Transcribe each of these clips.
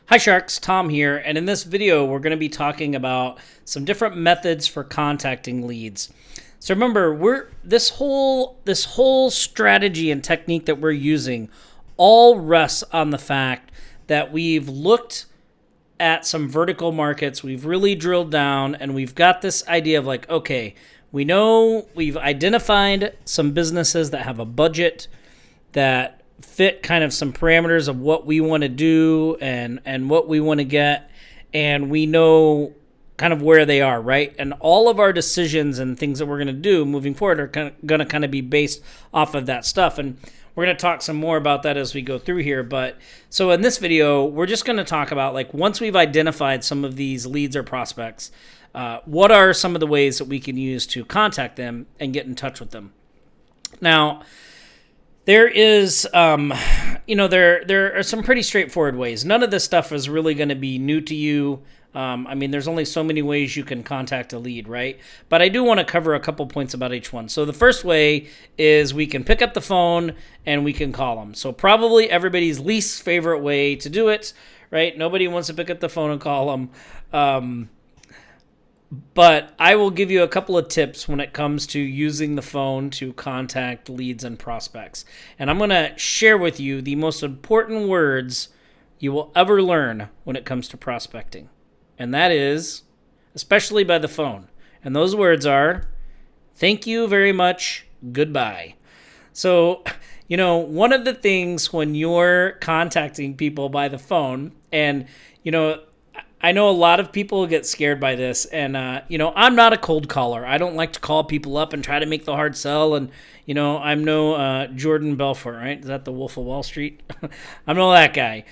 Hi Sharks, Tom here, and in this video we're going to be talking about some different methods for contacting leads. So remember, this whole strategy and technique that we're using all rests on the fact that we've looked at some vertical markets, we've really drilled down, and we've got this idea of like, okay, we know we've identified some businesses that have a budget that fit kind of some parameters of what we want to do and what we want to get, and we know kind of where they are, right? And all of our decisions and things that we're going to do moving forward are going to kind of be based off of that stuff. And we're going to talk some more about that as we go through here. But so in this video, we're just going to talk about, like, once we've identified some of these leads or prospects, what are some of the ways that we can use to contact them and get in touch with them. Now, there is, there are some pretty straightforward ways. None of this stuff is really going to be new to you. There's only so many ways you can contact a lead, right? But I do want to cover a couple points about each one. So the first way is we can pick up the phone and we can call them. So probably everybody's least favorite way to do it, right? Nobody wants to pick up the phone and call them. But I will give you a couple of tips when it comes to using the phone to contact leads and prospects. And I'm going to share with you the most important words you will ever learn when it comes to prospecting. And that is, especially by the phone. And those words are, thank you very much, goodbye. So, one of the things when you're contacting people by the phone, and, I know a lot of people get scared by this, and, I'm not a cold caller. I don't like to call people up and try to make the hard sell, and, I'm no Jordan Belfort, right? Is that the Wolf of Wall Street? I'm not that guy.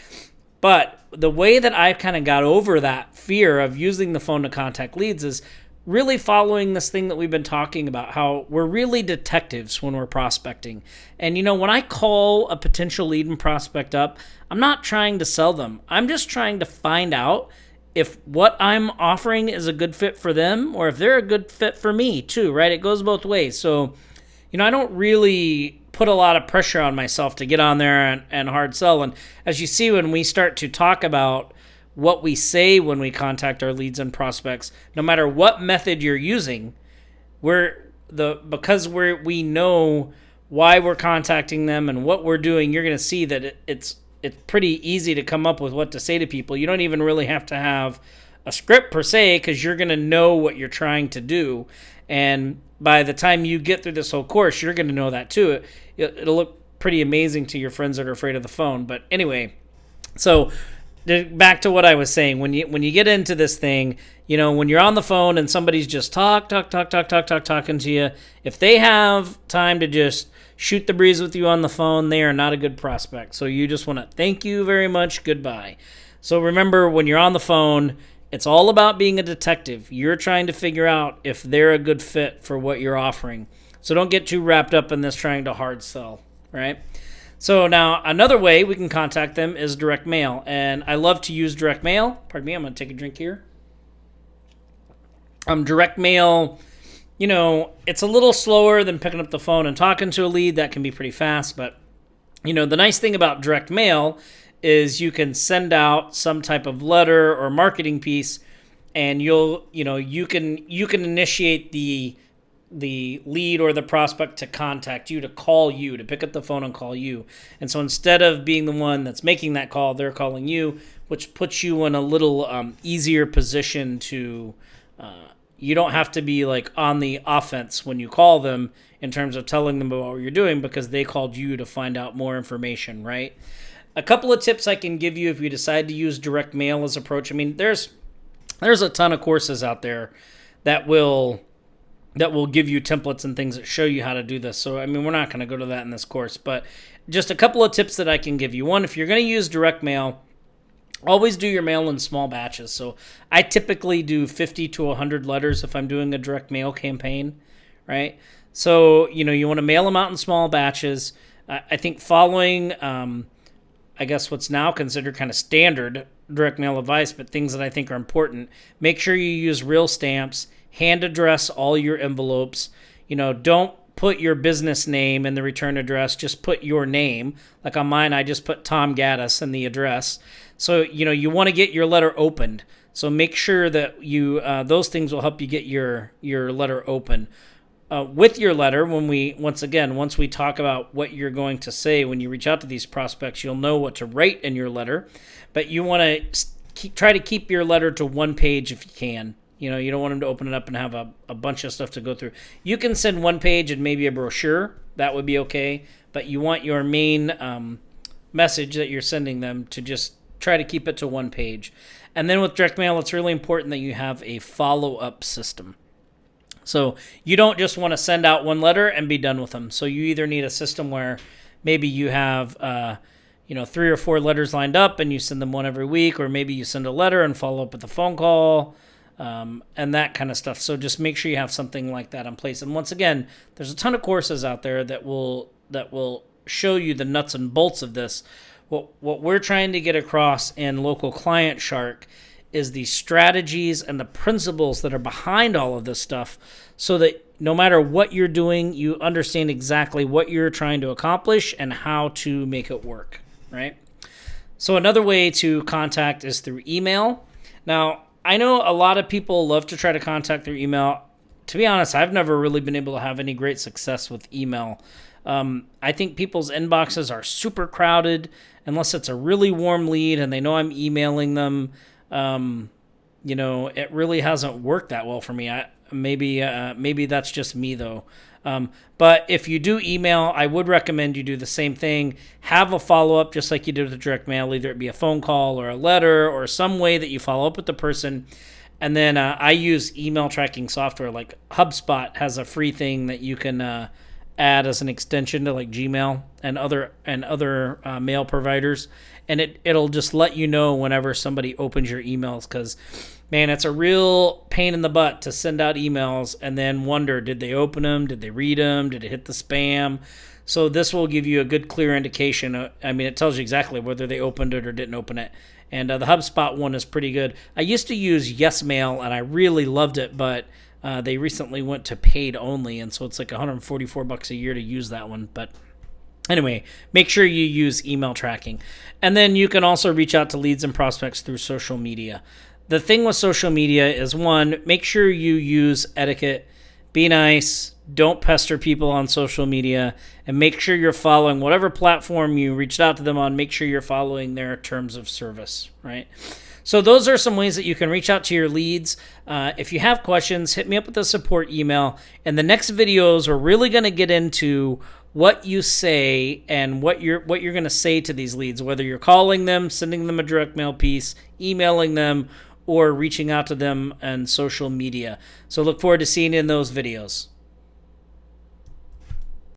But the way that I've kind of got over that fear of using the phone to contact leads is really following this thing that we've been talking about, how we're really detectives when we're prospecting. And, when I call a potential lead and prospect up, I'm not trying to sell them. I'm just trying to find out if what I'm offering is a good fit for them or if they're a good fit for me too, right? It goes both ways. So, I don't really put a lot of pressure on myself to get on there and hard sell. And as you see, when we start to talk about what we say when we contact our leads and prospects, no matter what method you're using, because we know why we're contacting them and what we're doing, you're going to see that it's pretty easy to come up with what to say to people. You don't even really have to have a script per se, because you're going to know what you're trying to do. And by the time you get through this whole course, you're going to know that too. It'll look pretty amazing to your friends that are afraid of the phone. But anyway, so back to what I was saying. When you get into this thing, when you're on the phone and somebody's just talking to you, if they have time to just shoot the breeze with you on the phone, they are not a good prospect. So you just want to thank you very much, goodbye. So remember, when you're on the phone, it's all about being a detective. You're trying to figure out if they're a good fit for what you're offering. So don't get too wrapped up in this trying to hard sell, right? So now another way we can contact them is direct mail. And I love to use direct mail. Pardon me, I'm going to take a drink here. Direct mail, it's a little slower than picking up the phone and talking to a lead. That can be pretty fast. But, the nice thing about direct mail is you can send out some type of letter or marketing piece, and you can initiate the lead or the prospect to contact you, to call you, to pick up the phone and call you. And so instead of being the one that's making that call, they're calling you, which puts you in a little easier position to you don't have to be like on the offense when you call them in terms of telling them about what you're doing, because they called you to find out more information, right? A couple of tips I can give you if you decide to use direct mail as approach. There's a ton of courses out there that will give you templates and things that show you how to do this. So, we're not going to go to that in this course, but just a couple of tips that I can give you. One, if you're going to use direct mail, always do your mail in small batches. So I typically do 50 to 100 letters if I'm doing a direct mail campaign, right? So, you want to mail them out in small batches. I think following, what's now considered kind of standard direct mail advice, but things that I think are important. Make sure you use real stamps, hand address all your envelopes. Don't put your business name and the return address. Just put your name. Like on mine, I just put Tom Gaddis and the address. So, you want to get your letter opened. So make sure that those things will help you get your letter open. With your letter, once we talk about what you're going to say when you reach out to these prospects, you'll know what to write in your letter. But you want to try to keep your letter to one page if you can. You don't want them to open it up and have a bunch of stuff to go through. You can send one page and maybe a brochure. That would be okay. But you want your main message that you're sending them to just try to keep it to one page. And then with direct mail, it's really important that you have a follow-up system. So you don't just want to send out one letter and be done with them. So you either need a system where maybe you have 3 or 4 letters lined up and you send them one every week, or maybe you send a letter and follow up with a phone call. And that kind of stuff. So just make sure you have something like that in place. And once again, there's a ton of courses out there that will show you the nuts and bolts of this. What we're trying to get across in Local Client Shark is the strategies and the principles that are behind all of this stuff, so that no matter what you're doing, you understand exactly what you're trying to accomplish and how to make it work, right? So another way to contact is through email. Now, I know a lot of people love to try to contact through email. To be honest, I've never really been able to have any great success with email. I think people's inboxes are super crowded unless it's a really warm lead and they know I'm emailing them. It really hasn't worked that well for me. Maybe that's just me though. But if you do email, I would recommend you do the same thing. Have a follow-up just like you did with the direct mail, either it be a phone call or a letter or some way that you follow up with the person. And then I use email tracking software. Like HubSpot has a free thing that you can add as an extension to like Gmail and other mail providers. And it'll just let you know whenever somebody opens your emails, because man, it's a real pain in the butt to send out emails and then wonder, did they open them? Did they read them? Did it hit the spam? So this will give you a good, clear indication. It tells you exactly whether they opened it or didn't open it. And the HubSpot one is pretty good. I used to use YesMail, and I really loved it, but they recently went to paid only, and so it's like $144 a year to use that one. But anyway, make sure you use email tracking. And then you can also reach out to leads and prospects through social media. The thing with social media is, one, make sure you use etiquette. Be nice. Don't pester people on social media. And make sure you're following whatever platform you reached out to them on. Make sure you're following their terms of service, right? So those are some ways that you can reach out to your leads. If you have questions, hit me up with a support email. In the next videos, we're really going to get into what you say and what you're going to say to these leads, whether you're calling them, sending them a direct mail piece, emailing them, or reaching out to them on social media. So look forward to seeing you in those videos.